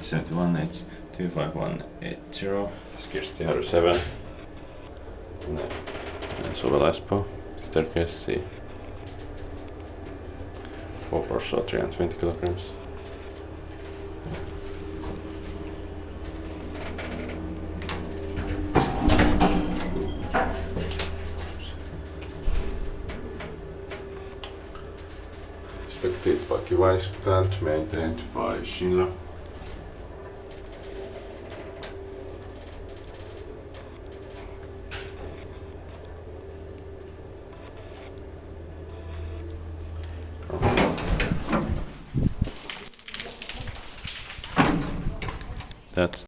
071, it's 25180. It's Kirstinharju 7. Suvela, Espoo. Staircase C. 4 Porsche, 320 kilograms. Inspected by Kiwais plant, maintained by Shinla. That's